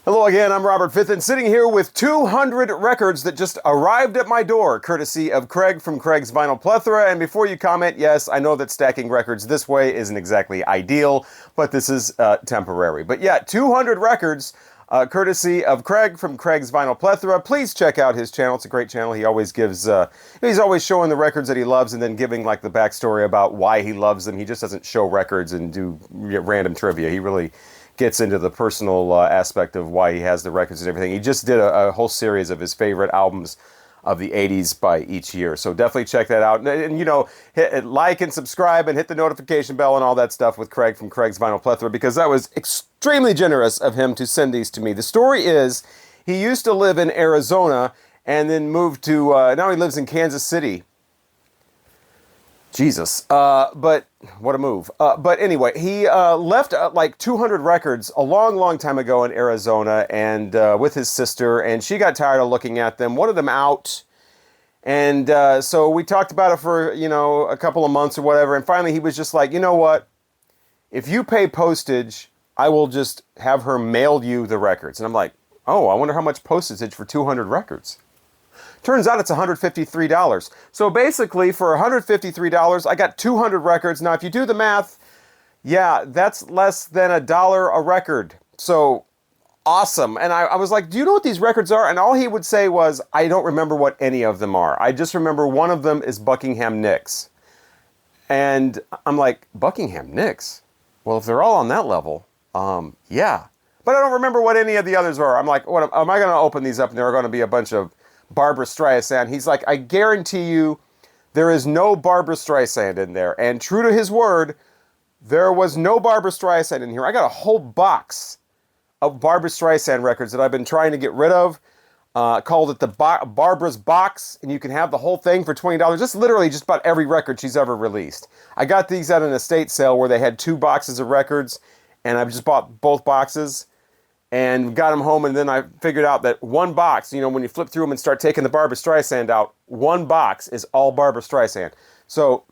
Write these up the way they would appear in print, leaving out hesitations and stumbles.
Hello again, I'm Robert Fitton, sitting here with 200 records that just arrived at my door, courtesy of Craig from Craig's Vinyl Plethora. And before you comment, yes, I know that stacking records this way isn't exactly ideal, but this is temporary. But yeah, 200 records, courtesy of Craig from Craig's Vinyl Plethora. Please check out his channel. It's a great channel. He always gives, he's always showing the records that he loves and then giving like the backstory about why he loves them. He just doesn't show records and do random trivia. He really gets into the personal aspect of why he has the records and everything. He just did a whole series of his favorite albums of the 80s by each year. So definitely check that out. And you know, hit like and subscribe and hit the notification bell and all that stuff with Craig from Craig's Vinyl Plethora, because that was extremely generous of him to send these to me. The story is, he used to live in Arizona and then moved to, now he lives in Kansas City. Jesus. But what a move. But anyway, he left like 200 records a long, long time ago in Arizona and with his sister, and she got tired of looking at them, wanted them out. And so we talked about it for, you know, a couple of months or whatever. And finally he was just like, you know what? If you pay postage, I will just have her mail you the records. And I'm like, oh, I wonder how much postage for 200 records. Turns out it's $153. So basically, for $153, I got 200 records. Now, if you do the math, yeah, that's less than $1 a record. So, awesome. And I was like, do you know what these records are? And all he would say was, I don't remember what any of them are. I just remember one of them is Buckingham Nicks. And I'm like, Buckingham Nicks? Well, if they're all on that level, yeah. But I don't remember what any of the others are. I'm like, what am I going to open these up and there are going to be a bunch of Barbra Streisand? He's like, I guarantee you there is no Barbra Streisand in there. And true to his word, there was no Barbra Streisand in here. I got a whole box of Barbra Streisand records that I've been trying to get rid of. Called it the Barbara's Box, and you can have the whole thing for $20. Just literally just about every record she's ever released. I got these at an estate sale where they had 2 boxes of records, and I just bought both boxes and got them home, and then I figured out that one box, you know, when you flip through them and start taking the Barbra Streisand out, one box is all Barbra Streisand. So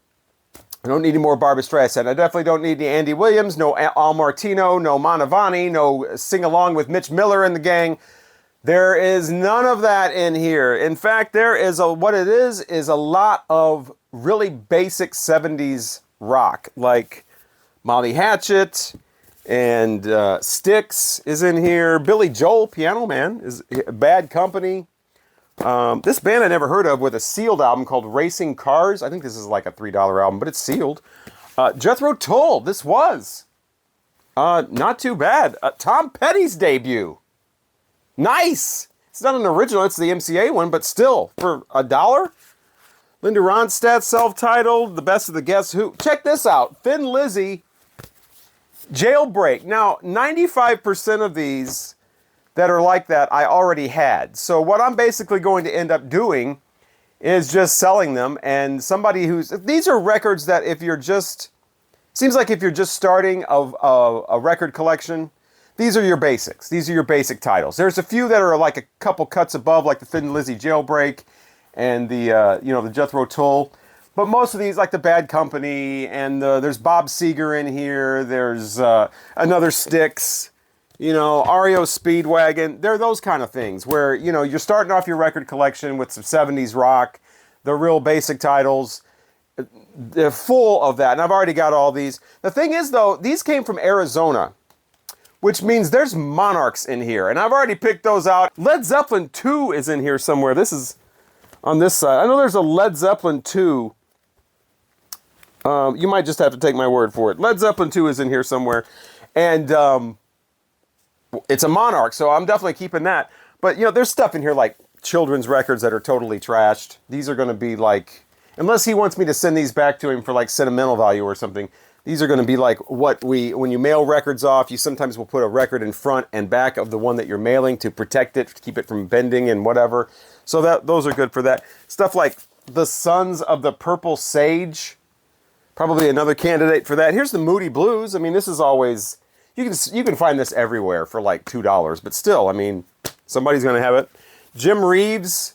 I don't need any more Barbra Streisand. I definitely don't need any Andy Williams, no Al Martino, no Mantovani, no Sing Along with Mitch Miller and the gang. There is none of that in here. In fact, there is what it is a lot of really basic 70s rock, like Molly Hatchet, and Styx is in here. Billy Joel, Piano Man, is Bad Company. This band I never heard of, with a sealed album called Racing Cars. I think this is like a $3 album, but it's sealed. Jethro Tull, this was not too bad. Tom Petty's debut. Nice! It's not an original, it's the MCA one, but still, for $1? Linda Ronstadt, self-titled, The Best of the Guess Who. Check this out. Thin Lizzy, Jailbreak. Now, 95% of these that are like that I already had. So what I'm basically going to end up doing is just selling them, and somebody who's... These are records that if you're just... Seems like if you're just starting a record collection, these are your basics. These are your basic titles. There's a few that are like a couple cuts above, like the Thin Lizzy Jailbreak and the, you know, the Jethro Tull. But most of these, like the Bad Company, and there's Bob Seger in here. There's another Styx, you know, REO Speedwagon. They're those kind of things where, you know, you're starting off your record collection with some 70s rock, the real basic titles. They're full of that, and I've already got all these. The thing is, though, these came from Arizona, which means there's Monarchs in here, and I've already picked those out. Led Zeppelin 2 is in here somewhere. This is on this side. I know there's a Led Zeppelin 2. You might just have to take my word for it. Led Zeppelin 2 is in here somewhere, and it's a Monarch, so I'm definitely keeping that. But, you know, there's stuff in here like children's records that are totally trashed. These are going to be like, unless he wants me to send these back to him for like sentimental value or something, these are going to be like what when you mail records off, you sometimes will put a record in front and back of the one that you're mailing to protect it, to keep it from bending and whatever. So those are good for that. Stuff like the Sons of the Purple Sage, probably another candidate for that. Here's the Moody Blues. I mean, this is always, you can find this everywhere for like $2, but still, I mean, somebody's going to have it. Jim Reeves,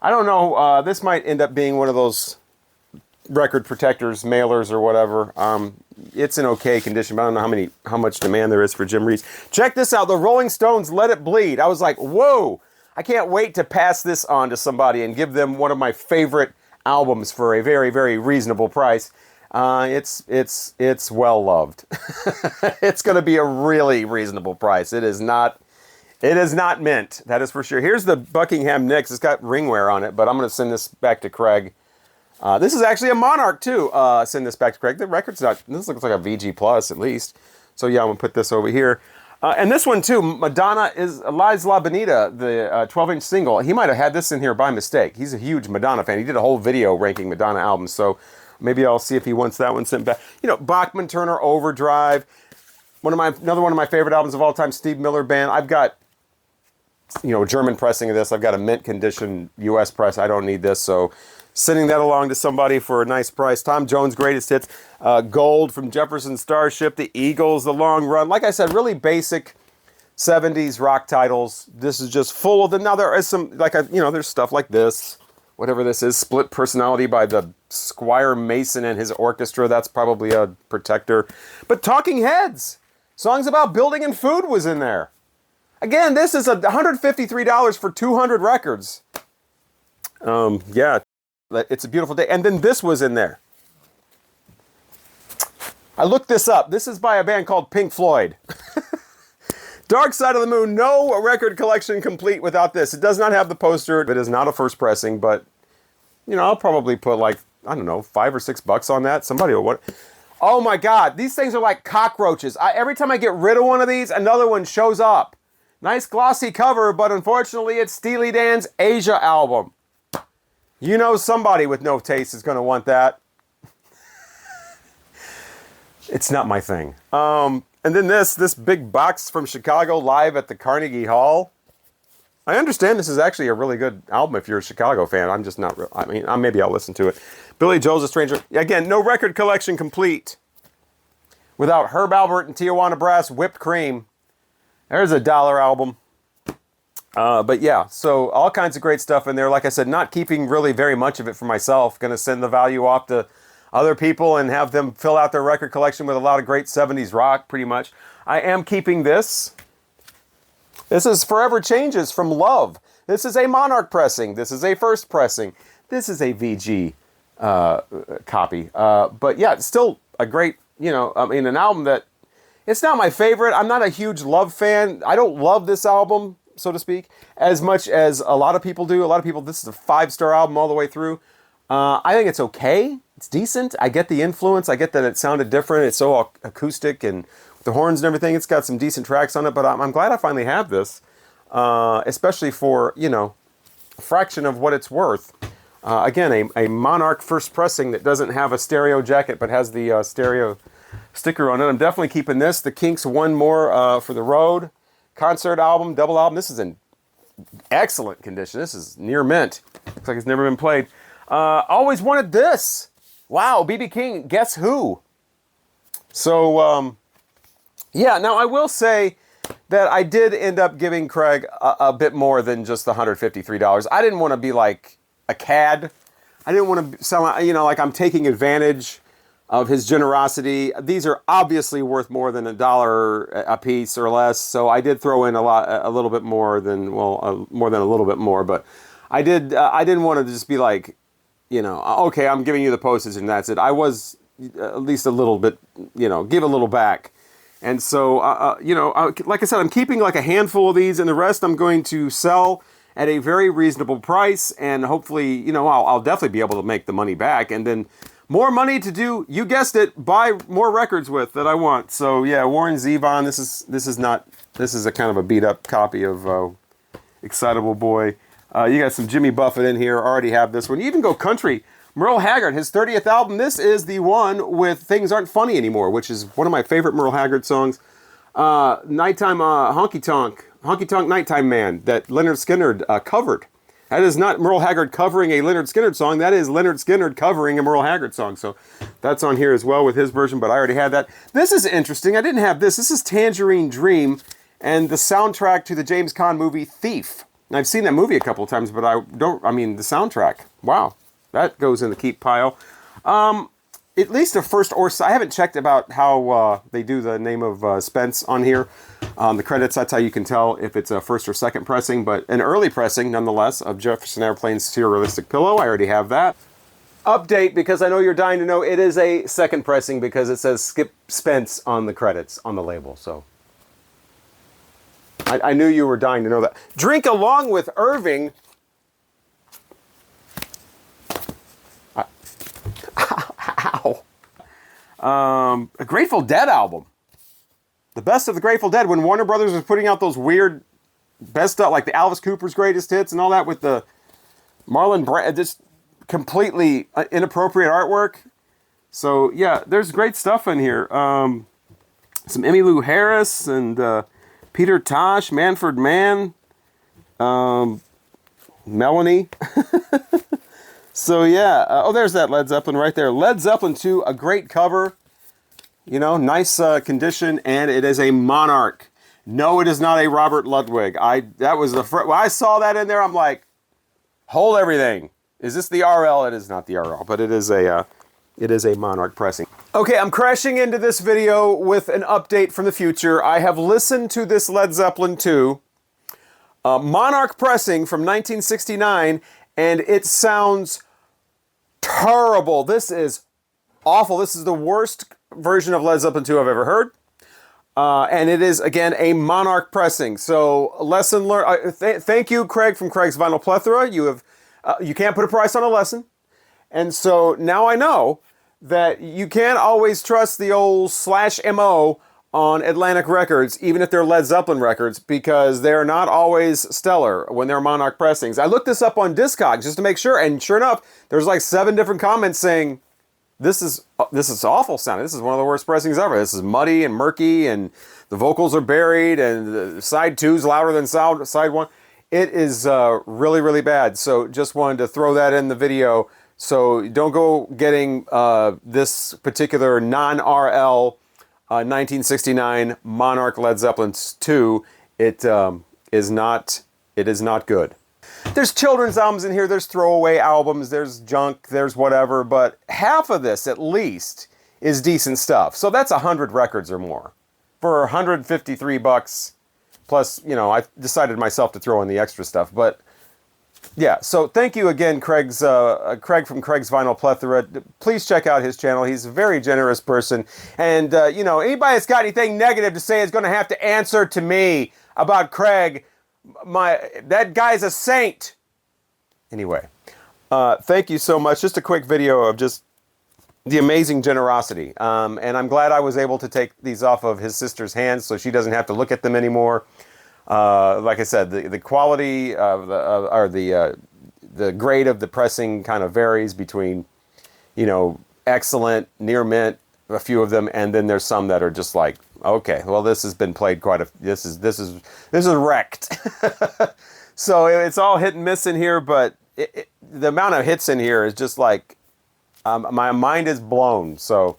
I don't know, this might end up being one of those record protectors, mailers or whatever. it's in okay condition, but I don't know how much demand there is for Jim Reeves. Check this out, the Rolling Stones' Let It Bleed. I was like, whoa, I can't wait to pass this on to somebody and give them one of my favorite albums for a very, very reasonable price. It's well loved. It's going to be a really reasonable price. It is not mint, that is for sure. Here's the Buckingham Nicks. It's got ringware on it, but I'm going to send this back to Craig. This is actually a Monarch too. Send this back to Craig. The record's not, this looks like a VG Plus at least. So yeah, I'm going to put this over here. And this one too, Madonna is Lies La Bonita, the 12-inch single. He might have had this in here by mistake. He's a huge Madonna fan. He did a whole video ranking Madonna albums. So maybe I'll see if he wants that one sent back. You know, Bachman Turner Overdrive. Another one of my favorite albums of all time, Steve Miller Band. I've got, you know, German pressing of this. I've got a mint condition US press. I don't need this, so sending that along to somebody for a nice price. Tom Jones' Greatest Hits, Gold from Jefferson Starship, The Eagles, The Long Run. Like I said, really basic 70s rock titles. This is just full of them. Now there is some, like, there's stuff like this, whatever this is, Split Personality by the Squire Mason and his orchestra. That's probably a Protector. But Talking Heads, songs about building and food was in there. Again, this is $153 for 200 records. Yeah, it's a beautiful day. And then this was in there. I looked this up. This is by a band called Pink Floyd. Dark Side of the Moon, no record collection complete without this. It does not have the poster. It is not a first pressing, but, you know, I'll probably put like, I don't know, $5 or $6 on that. Somebody will want. Oh my God, these things are like cockroaches. Every time I get rid of one of these, another one shows up. Nice glossy cover, but unfortunately it's Steely Dan's Asia album. You know somebody with no taste is going to want that. It's not my thing. And then this big box from Chicago, live at the Carnegie Hall. I understand this is actually a really good album if you're a Chicago fan. I'm just not real. I mean, maybe I'll listen to it. Billy Joel's A Stranger. Again, no record collection complete without Herb Alpert and Tijuana Brass, Whipped Cream. There's a $1 album. But yeah, so all kinds of great stuff in there. Like I said, not keeping really very much of it for myself. Going to send the value off to other people and have them fill out their record collection with a lot of great 70s rock, pretty much. I am keeping this. This is Forever Changes from Love. This is a Monarch pressing. This is a first pressing. This is a VG copy. But yeah, it's still a great, an album that, it's not my favorite. I'm not a huge Love fan. I don't love this album, so to speak, as much as a lot of people do. A lot of people, this is a 5-star album all the way through. I think it's okay. It's decent. I get the influence. I get that it sounded different. It's so acoustic and with the horns and everything. It's got some decent tracks on it, but I'm glad I finally have this, especially for, a fraction of what it's worth. Again, a Monarch first pressing that doesn't have a stereo jacket, but has the stereo sticker on it. I'm definitely keeping this. The Kinks' One More for the Road concert album, double album. This is in excellent condition. This is near mint. Looks like it's never been played. Always wanted this. Wow, B.B. King, Guess Who? So, yeah, now I will say that I did end up giving Craig a bit more than just the $153. I didn't want to be like a cad. I didn't want to sound like I'm taking advantage of his generosity. These are obviously worth more than $1 a piece or less, so I did throw in a little bit more than, more than a little bit more, but I didn't want to just be like, okay, I'm giving you the postage and that's it. I was at least a little bit, give a little back. And so, like I said, I'm keeping like a handful of these, and the rest I'm going to sell at a very reasonable price, and hopefully, I'll definitely be able to make the money back, and then more money to do, you guessed it, buy more records with that I want. So yeah, Warren Zevon, this is a kind of a beat up copy of Excitable Boy. You got some Jimmy Buffett in here, already have this one. You even go country. Merle Haggard, his 30th album, this is the one with Things Aren't Funny Anymore, which is one of my favorite Merle Haggard songs. Nighttime Honky Tonk Nighttime Man, that Leonard Skinner covered. That is not Merle Haggard covering a Leonard Skinner song. That is Leonard Skinner covering a Merle Haggard song. So that's on here as well with his version, but I already had that. This is interesting. I didn't have this. This is Tangerine Dream and the soundtrack to the James Caan movie Thief. And I've seen that movie a couple of times, but the soundtrack. Wow. That goes in the keep pile. at least a first or I haven't checked about how they do the name of Spence on here. The credits, that's how you can tell if it's a first or second pressing, but an early pressing, nonetheless, of Jefferson Airplane's Surrealistic Pillow. I already have that. Update, because I know you're dying to know, it is a second pressing because it says Skip Spence on the credits, on the label, so. I knew you were dying to know that. Drink Along with Irving. Ow. A Grateful Dead album. The best of the Grateful Dead, when Warner Brothers was putting out those weird best stuff, like the Alice Cooper's Greatest Hits and all that with the Marlon Brando, just completely inappropriate artwork. So yeah, there's great stuff in here. Some Emmylou Harris and Peter Tosh, Manfred Mann, Melanie. So yeah, oh, there's that Led Zeppelin right there. Led Zeppelin 2, a great cover. You know, nice condition, and it is a Monarch. No, it is not a Robert Ludwig. That was the when I saw that in there, I'm like, hold everything. Is this the RL? It is not the RL, but it is a Monarch pressing. Okay, I'm crashing into this video with an update from the future. I have listened to this Led Zeppelin 2 Monarch pressing from 1969, and it sounds terrible. This is awful. This is the worst version of Led Zeppelin 2 I've ever heard. And it is, again, a Monarch pressing. So, lesson learned. Thank you, Craig, from Craig's Vinyl Plethora. You can't put a price on a lesson. And so now I know that you can't always trust the old /MO on Atlantic records, even if they're Led Zeppelin records, because they're not always stellar when they're Monarch pressings. I looked this up on Discogs just to make sure, and sure enough, there's like 7 different comments saying, this is awful sounding. This is one of the worst pressings ever. This is muddy and murky, and the vocals are buried, and the side 2's louder than side 1. It is really, really bad. So just wanted to throw that in the video. So don't go getting this particular non-RL 1969 Monarch Led Zeppelin 2. It is not good. There's children's albums in here, there's throwaway albums, there's junk, there's whatever, but half of this, at least, is decent stuff. So that's 100 records or more. For $153, plus, you know, I decided myself to throw in the extra stuff, but yeah, so thank you again, Craig from Craig's Vinyl Plethora. Please check out his channel. He's a very generous person. And, you know, anybody that's got anything negative to say is going to have to answer to me about Craig. That guy's a saint. Anyway, thank you so much. Just a quick video of just the amazing generosity. And I'm glad I was able to take these off of his sister's hands so she doesn't have to look at them anymore. Like I said, the quality of the grade of the pressing kind of varies between, you know, excellent, near mint, a few of them, and then there's some that are just like, okay, well, this has been played this is wrecked. So it's all hit and miss in here, but the amount of hits in here is just like, my mind is blown. So,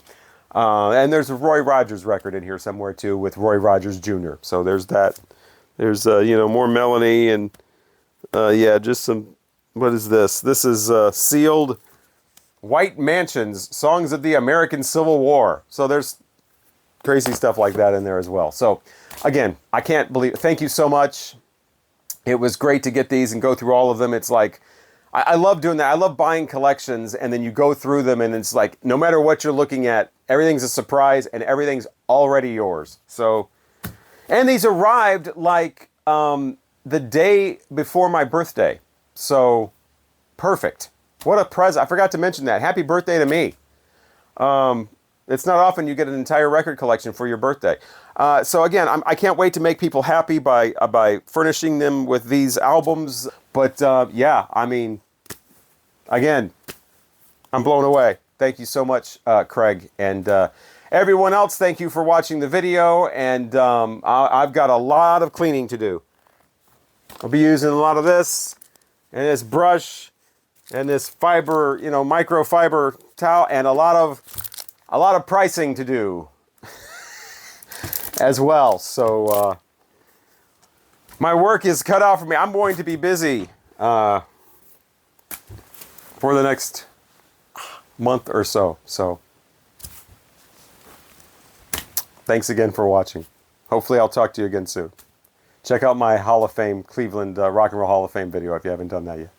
and there's a Roy Rogers record in here somewhere too with Roy Rogers Jr. So there's that. There's, you know, more Melanie and, yeah, just some, what is this? This is sealed White Mansions, Songs of the American Civil War. So there's crazy stuff like that in there as well. So, again, I can't believe, thank you so much. It was great to get these and go through all of them. It's like, I love doing that. I love buying collections, and then you go through them, and it's like, no matter what you're looking at, everything's a surprise, and everything's already yours. So, and these arrived like the day before my birthday. So, perfect. What a present. I forgot to mention that. Happy birthday to me. It's not often you get an entire record collection for your birthday. So again, I can't wait to make people happy by furnishing them with these albums. But yeah, I mean, again, I'm blown away. Thank you so much, Craig. And everyone else, thank you for watching the video. And I've got a lot of cleaning to do. I'll be using a lot of this and this brush and this fiber, you know, microfiber towel, and a lot of pricing to do as well. So my work is cut out for me. I'm going to be busy for the next month or so. So Thanks again for watching. Hopefully I'll talk to you again soon. Check out my Hall of Fame, Cleveland Rock and Roll Hall of Fame video if you haven't done that yet.